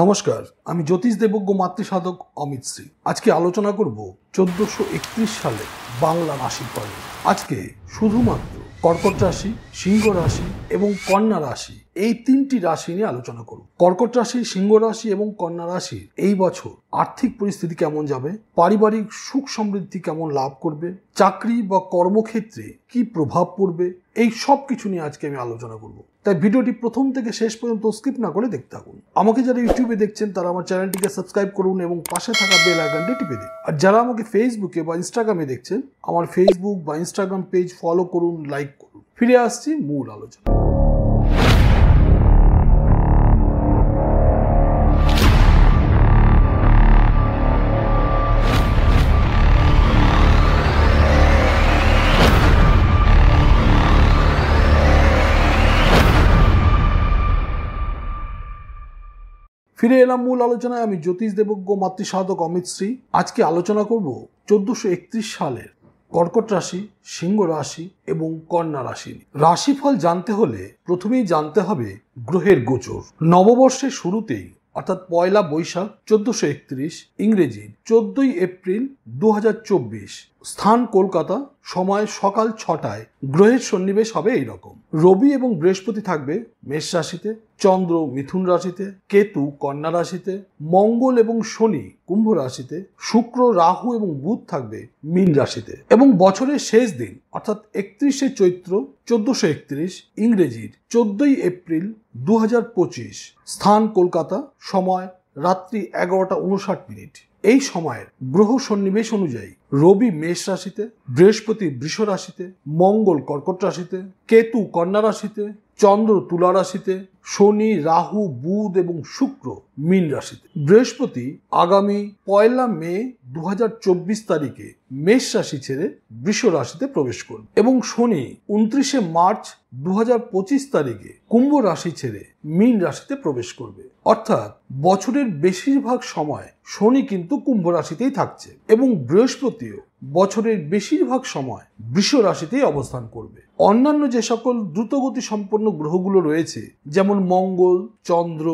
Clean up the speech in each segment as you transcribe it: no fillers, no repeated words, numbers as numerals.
নমস্কার, আমি জ্যোতিষ দেবজ্ঞ মাতৃসাধক অমিত শ্রী। আজকে আলোচনা করব 1431 সালে বাংলা রাশিফল। আজকে শুধুমাত্র কর্কট রাশি, সিংহ রাশি এবং কন্যা রাশি এই তিনটি রাশি নিয়ে আলোচনা করব। কর্কট রাশি, সিংহ রাশি এবং কন্যা রাশির এই বছর আর্থিক পরিস্থিতি কেমন যাবে, পারিবারিক সুখ সমৃদ্ধি কেমন লাভ করবে, চাকরি বা কর্মক্ষেত্রে কি প্রভাব পড়বে, এই সব কিছু নিয়ে আজকে আমি আলোচনা করব। তাই ভিডিওটি প্রথম থেকে শেষ পর্যন্ত স্কিপ না করে দেখতে থাকুন। আমাকে যারা ইউটিউবে দেখছেন তারা আমার চ্যানেলটিকে সাবস্ক্রাইব করুন এবং পাশে থাকা বেল আইকনটি টিপে দিন। আর যারা আমাকে ফেসবুকে বা ইনস্টাগ্রামে দেখছেন, আমার ফেসবুক বা ইনস্টাগ্রাম পেজ ফলো করুন, লাইক করুন। ফিরে আসছি মূল আলোচনা। ফিরে এলাম মূল আলোচনায়। আমি জ্যোতিষ দেবজ্ঞ মাতৃসাধক অমিত শ্রী। আজকে আলোচনা করব 1431 সালের কর্কট রাশি, সিংহ রাশি এবং কন্যা রাশি। রাশিফল জানতে হলে প্রথমেই জানতে হবে গ্রহের গোচর। নববর্ষের শুরুতেই অর্থাৎ পয়লা বৈশাখ 1431 ইংরেজি 14ই এপ্রিল 2024, স্থান কলকাতা, সময় সকাল 6টায়। গ্রহের সন্নিবেশ হবে এইরকম: রবি এবং বৃহস্পতি থাকবে মেষ রাশিতে, চন্দ্র মিথুন রাশিতে, কেতু কন্যা রাশিতে, মঙ্গল এবং শনি কুম্ভ রাশিতে, শুক্র, রাহু এবং বুধ থাকবে মীন রাশিতে। এবং বছরের শেষ দিন অর্থাৎ 31শে চৈত্র 1431 ইংরেজির 14ই এপ্রিল 2025, স্থান কলকাতা, সময় রাত্রি 11টা 59। এই সময়ের গ্রহ সন্নিবেশ অনুযায়ী রবি মেষ রাশিতে, বৃহস্পতি বৃষ রাশিতে, মঙ্গল কর্কট রাশিতে, কেতু কন্যা রাশিতে, চন্দ্র তুলা রাশিতে, শনি, রাহু, বুধ এবং শুক্র মীন রাশিতে। বৃহস্পতি আগামী 1 মে 2024 তারিখে মেষ রাশি ছেড়ে বৃষ রাশিতে প্রবেশ করবে এবং শনি 29শে মার্চ 2025 তারিখে কুম্ভ রাশি ছেড়ে মীন রাশিতে প্রবেশ করবে। অর্থাৎ বছরের বেশিরভাগ সময় শনি কিন্তু কুম্ভ রাশিতেই থাকছে এবং বৃহস্পতিও বছরের বেশিরভাগ সময় বৃষ রাশিতেই অবস্থান করবে। অন্যান্য যে সকল দ্রুতগতি সম্পন্ন গ্রহগুলো রয়েছে, যেমন মঙ্গল, চন্দ্র,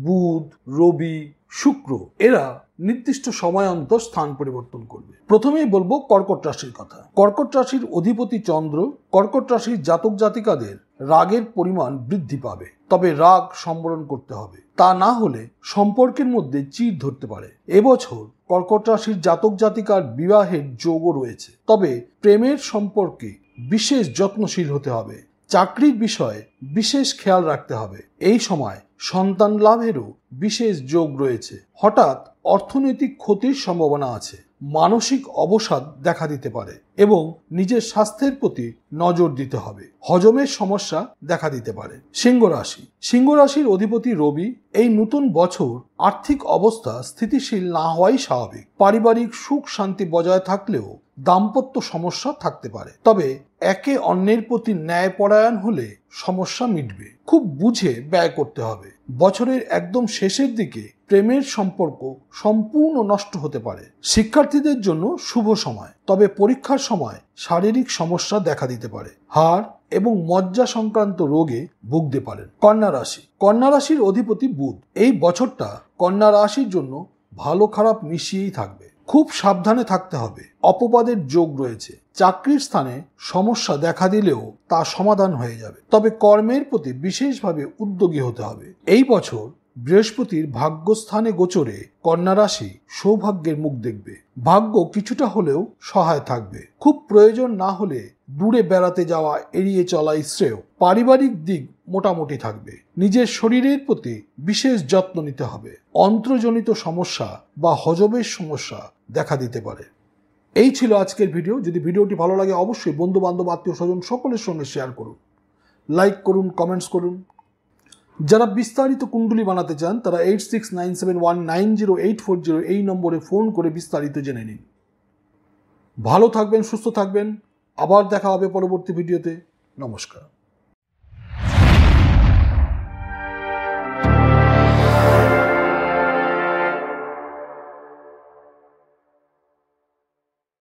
বুধ, রবি, শুক্র, এরা নির্দিষ্ট সময় অন্তর স্থান পরিবর্তন করবে। প্রথমেই বলবো কর্কট রাশির কথা। কর্কট রাশির অধিপতি চন্দ্র। কর্কট রাশির জাতক জাতিকাদের রাগের পরিমাণ বৃদ্ধি পাবে, তবে রাগ সম্বরণ করতে হবে, তা না হলে সম্পর্কের মধ্যে চিড় ধরতে পারে। এবছর কর্কট রাশির জাতক জাতিকার বিবাহের যোগও রয়েছে, তবে প্রেমের সম্পর্কে বিশেষ যত্নশীল হতে হবে। চাকরির বিষয়ে বিশেষ খেয়াল রাখতে হবে। এই সময় সন্তান লাভেরও বিশেষ যোগ রয়েছে। হঠাৎ অর্থনৈতিক ক্ষতির সম্ভাবনা আছে। মানসিক অবসাদ দেখা দিতে পারে এবং নিজের স্বাস্থ্যের প্রতি নজর দিতে হবে। হজমের সমস্যা দেখা দিতে পারে। সিংহ রাশি। সিংহ রাশির অধিপতি রবি। এই নতুন বছর আর্থিক অবস্থা স্থিতিশীল না হওয়াই স্বাভাবিক। পারিবারিক সুখ শান্তি বজায় থাকলেও দাম্পত্য সমস্যা থাকতে পারে, তবে একে অন্যের প্রতি ন্যায়পরায়ণ হলে সমস্যা মিটবে। খুব বুঝে ব্যয় করতে হবে। বছরের একদম শেষের দিকে প্রেমের সম্পর্ক সম্পূর্ণ নষ্ট হতে পারে। শিক্ষার্থীদের জন্য শুভ সময়, তবে পরীক্ষার সময় শারীরিক সমস্যা দেখা দিতে পারে। হাড় এবং মজ্জা সংক্রান্ত রোগে ভুগতে পারেন। কন্যা রাশি। কন্যা রাশির অধিপতি বুধ। এই বছরটা কন্যা রাশির জন্য ভালো খারাপ মিশিয়েই থাকবে। খুব সাবধানে থাকতে হবে। অপবাদের যোগ রয়েছে। চাকরির স্থানে সমস্যা দেখা দিলেও তা সমাধান হয়ে যাবে, তবে কর্মের প্রতি বিশেষভাবে উদ্যোগী হতে হবে। এই বছর বৃহস্পতির ভাগ্যস্থানে গোচরে কন্যা রাশি সৌভাগ্যের মুখ দেখবে। ভাগ্য কিছুটা হলেও সহায় থাকবে। খুব প্রয়োজন না হলে দূরে বেড়াতে যাওয়া এড়িয়ে চলাই শ্রেয়। পারিবারিক দিক মোটামুটি থাকবে। নিজের শরীরের প্রতি বিশেষ যত্ন নিতে হবে। অন্ত্রজনিত সমস্যা বা হজমের সমস্যা দেখা দিতে পারে। এই ছিল আজকের ভিডিও। যদি ভিডিওটি ভালো লাগে অবশ্যই বন্ধু বান্ধব, আত্মীয় স্বজন সকলের সঙ্গে শেয়ার করুন, লাইক করুন, কমেন্টস করুন। যারা বিস্তারিত কুণ্ডলী বানাতে চান তারা 8697190840 এই নম্বরে ফোন করে বিস্তারিত জেনে নিন। ভালো থাকবেন, সুস্থ থাকবেন। আবার দেখা হবে পরবর্তী ভিডিওতে। নমস্কার।